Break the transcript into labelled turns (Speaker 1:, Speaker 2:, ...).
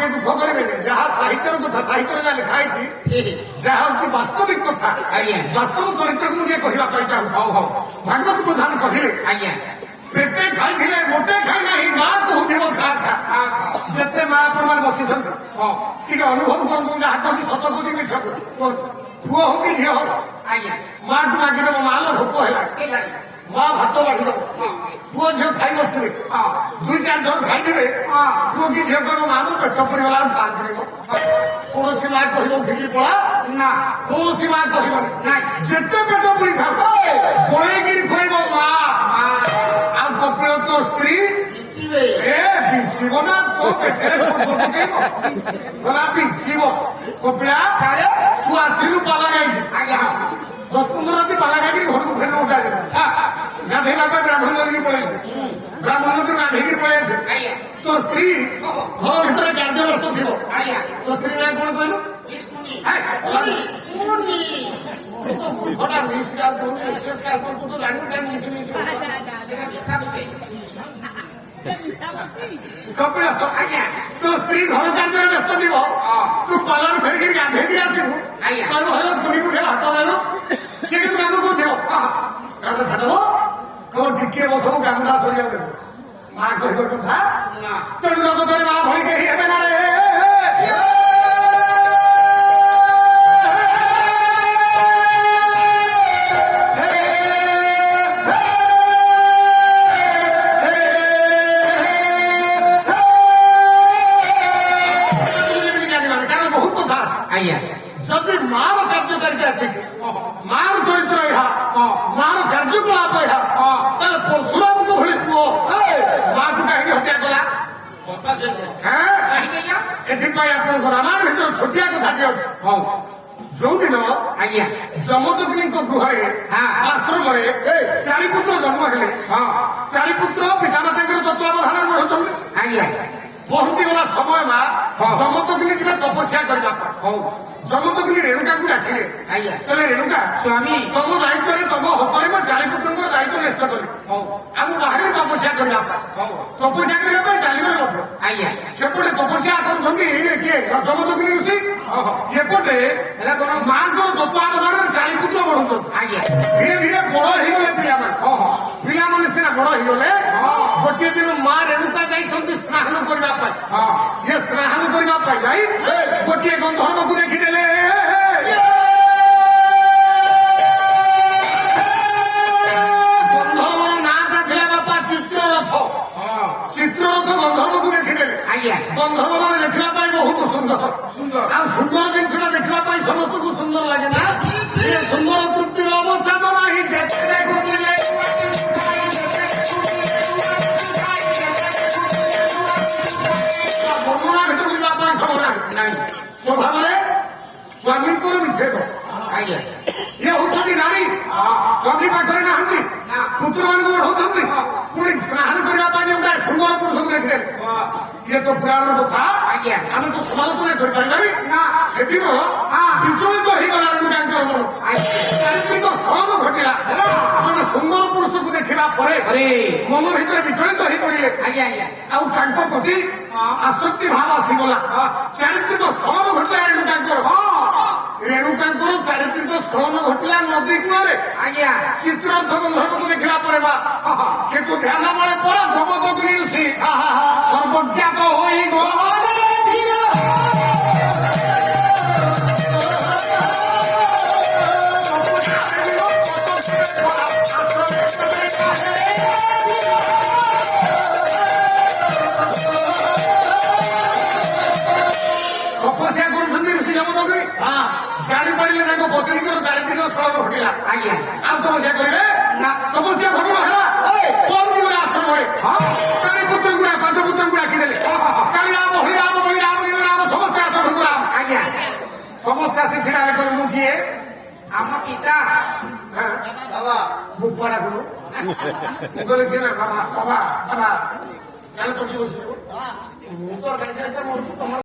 Speaker 1: ଟିକେ ଦୁଃଖ କରିବେନି ଯାହା ସାହିତ୍ୟର କଥା ସାହିତ୍ୟରେ ଯାହା ଲେଖା ହେଇଛି ଯାହା ହଉଛି ବାସ୍ତବିକ କଥା ବାସ୍ତବ ଚରିତ୍ରକୁ ମୁଁ ଟିକେ କହିବା ପାଇଁ ଚାହୁଁ ହଉ ହଉ ଭାଗବତ ପ୍ରଧାନ କହିଲେ ଆଜ୍ଞା ପେଟେ ଖାଇଥିଲେ ମୋଟେ ଖାଇ ନାହିଁ ମା କହୁଥିବ ଖା ଖା ଯେତେ ମା ଆପଣମାନେ ବସିଛନ୍ତି ଟିକେ ଅନୁଭବ କରନ୍ତୁ ଯାହା କହୁଛି ସତ କହୁଛି ମିଛ ପୁଅ ହଉ କି ଝିଅ ହଉ ଆଜ୍ଞା ମାକୁ ମାଗିଦେବ ମାଲ ଭୋକ ହେଲା ମା ଭାତ ବାଢିଦବ ପୁଅ ଝିଅ ଖାଇ ବସିବେ ଦୁଇ ଚାରି ଜଣ ଖାଇଥିବେ ପୁଅ କି ଝିଅ କହିବ ମା ମୋ ପେଟ ପଡିଗଲା ଆଉ ଖାଆ ପଡିବ କୌଣସି ମା କହିବ ଉଠିକି ପଳା ନା କୌଣସି ମା କହିବନି ଯେତେ ପେଟ ପଡିଥାଉ ପଳେଇକିରି କହିବ ମା ଆଉ କପିଳ ତୋ ସ୍ତ୍ରୀ ବିଞ୍ଚିବ ନା ତୋ ପେଟରେ ଗଲା ବିଞ୍ଚିବ କପିଳା ତୁ ଆସିଲୁ ପାଲା ଗାଇକି 10-15 ରାତି ପାଲା ଗାଇକି ଘରକୁ ଫେରି ଉଠାଇଦେବେ ଗାଧେଇବା ପାଇଁ ବ୍ରାହ୍ମଣ ନଦୀକି ପଳେଇବେ ବ୍ରାହ୍ମଣ ନଦୀରୁ ଗାଧେଇକି ପଳେଇ ଆସିବେ ତୋ ସ୍ତ୍ରୀ ଘର ଭିତରେ କାର୍ଯ୍ୟବ୍ୟସ୍ତ ଥିବ ତୋ ସ୍ତ୍ରୀ ନାଁ କଣ କହିଲୁ କପିଳ ତୋ ସ୍ତ୍ରୀ ଘର କାର୍ଯ୍ୟରେ ବ୍ୟସ୍ତ ଥିବ ତୁ କଲର ଫେରିକି ଗାଧେଇକି ଆସିବୁ କହିବୁ ହେଲେ ପୁଣି ଉଠେ ଭାତ ଦେଲୁ ସେ କିନ୍ତୁ କାମ କରୁଥିବ କାମ ଛାଡିବ ତୋ ଟିକେ ବସବୁ କାମଟା ସରିଯାଉ ଦେବୁ ମା କହିବ କଥା ତେଣୁ ଜଗତରେ ମା ଭଳି କେହି ହେବେ ନା ରେ ଯଦି ମାର କାର୍ଯ୍ୟକାରିତା ଏତିକି ମାର ଚରିତ୍ର ଏହା ମାର କାର୍ଯ୍ୟକଳାପ ଏହା ତାହେଲେ ପରଶୁରାମଙ୍କ ଭଳି ପୁଅ ମାକୁ କାହିଁକି ହତ୍ୟା କଲା ଏଥିପାଇଁ ଆପଣଙ୍କ ରାମାୟଣ ଭିତରେ ଛୋଟିଆ କଥାଟି ଅଛି ଯୋଉଦିନ ଯମଦଗ୍ନିଙ୍କ ଗୃହରେ ଆଶ୍ରମରେ ଚାରିପୁତ୍ର ଜନ୍ମ ହେଲେ ଚାରିପୁତ୍ର ପିତାମାତାଙ୍କର ତତ୍ତ୍ୱାବଧାନରେ ରହୁଛନ୍ତି ପହଞ୍ଚିଗଲା ସମୟ ମା ଯମଦଗ୍ନି ଯିବେ ତପସ୍ୟା କରିବା ପାଇଁ ଯମଦଗ୍ନି ରେଣୁକାକୁ ଡାକିଲେ କହିଲେ ରେଣୁକା ସ୍ୱାମୀ ତମ ଦାୟିତ୍ୱରେ ତମ ହତରେ ମୋ ଚାରିପୁତ୍ରଙ୍କ ଦାୟିତ୍ୱ ନ୍ୟସ୍ତ କଲେ ଆମେ ବାହାରେ ତପସ୍ୟା କରିବା ପାଇଁ ତପସ୍ୟା କରିବା ପାଇଁ ଚାଲିଗଲେ ମଧ୍ୟ ସେପଟେ ତପସ୍ୟା କରୁଛନ୍ତି କିଏ ଯମଦଗ୍ନି ଋଷି ଏପଟେ ମାଙ୍କର ତତ୍ତ୍ୱାବଧାନରେ ଚାରିପୁତ୍ର ବଢୁଛନ୍ତି ଧୀରେ ଧୀରେ ବଡ ହେଇଗଲେ ପିଲାମାନେ ସିନା ବଡ ହେଇଗଲେ ଗୋଟିଏ ଦିନ ମା ରେଣୁକା ଯାଇଛନ୍ତି ସ୍ନାନ କରିବା ପାଇଁ ଇଏ ସ୍ନାନ କରିବା ପାଇଁ ଯାଇ ଗୋଟିଏ ଗନ୍ଧର୍ବକୁ ଦେଖିଦେଲେ ଗନ୍ଧର୍ବର ନାଁଟା ଥିଲା ବାପା ଚିତ୍ରରଥ ଗନ୍ଧର୍ବକୁ ଦେଖିଦେଲେ ଗନ୍ଧର୍ବ ମାନେ ଦେଖିବା ପାଇଁ ବହୁତ ସୁନ୍ଦର ଆଉ ସୁନ୍ଦର ଜିନିଷଟା ଦେଖିବା ପାଇଁ ସମସ୍ତଙ୍କୁ ସୁନ୍ଦର ଲାଗେ ନା ସୁନ୍ଦର ତୃପ୍ତିର ଅବସାଦ ନାହିଁ ବର୍ଣ୍ଣନା ଭିତରକୁ ଯିବା ପାଇଁ ସମୟ ନାହିଁ ସ୍ୱଭାବରେ ସ୍ୱାମୀଙ୍କର ବିଚ୍ଛେଦ ଇଏ ହଉଛନ୍ତି ନାରୀ ସ୍ୱାମୀ ପାଖରେ ନାହାନ୍ତି ପୁତ୍ରମାନଙ୍କୁ ବଢଉଛନ୍ତି ପୁଣି ସ୍ନାନ କରିବା ପାଇଁ ଯୋଉଟା ସୁନ୍ଦର ପୁରୁଷକୁ ଦେଖିଲେ ଇଏ ତ ପୁରାଣର କଥା ଆମେ ତ ସମାଲୋଚନା କରିପାରିବାନି ସେଦିନ ବିଚଳିତ ହେଇଗଲା ରେଣୁକାଙ୍କର ମନ ଚାରିତ୍ରିକ ସ୍ଖଳନ ଘଟିଲା ମାନେ ସୁନ୍ଦର ପୁରୁଷକୁ ଦେଖିବା ପରେ ମନ ଭିତରେ ବିଚଳିତ ହେଇପଡ଼ିଲେ ଆଉ ତାଙ୍କ ପ୍ରତି ଆସକ୍ତି ଭାବ ଆସିଗଲା ଚାରିତ୍ରିକ ସ୍ଖଳନ ଘଟିଲା ରେଣୁକାଙ୍କର ଚାରିତ୍ରିକ ସ୍ଖଳନ ଘଟିଲା ନଦୀ କୂଳରେ ଚିତ୍ରରଥ ଗନ୍ଧର୍ବକୁ ଦେଖିଲା ପରେ ବା କିନ୍ତୁ ଧ୍ୟାନ ବଳେ ପରେ ଯମଦଗ୍ନି ଋଷି ସର୍ବଜ୍ଞାତ ହୋଇଗଲେ ତପସ୍ୟା କରୁଛନ୍ତି ଋଷି ଯମଦଗ୍ନି ଜାଣିପାରିଲେ ତାଙ୍କ ପତ୍ନୀଙ୍କର ଚାରିତ୍ରିକ ସ୍ଖଳନ ଘଟିଲା ଆଉ ତପସ୍ୟା କରିବେ ତପସ୍ୟା ଘଟଣା ହେଲା ପହଞ୍ଚିଗଲେ ଆଶ୍ରମରେ ଚାରିପୁତ୍ରଙ୍କୁ ପାଞ୍ଚପୁତ୍ରଙ୍କୁ ଡାକିଦେଲେ କାଲି ରାମ ହରି ରାମ ବଳି ରାମ ସମସ୍ତେ ଆଶ୍ରମକୁ ରାମ ସମସ୍ତେ ଆସି ଛିଡ଼ା ହେଲେ କହିଲେ ମୁଁ କିଏ ଆମ ପିତା ମୁଁ ପରା କରୁ ମୁଁ କହିଲେ କିଏ ନା ବାବା ଚାଲେ ଚକି ବସିବୁ ମୁଁ ତ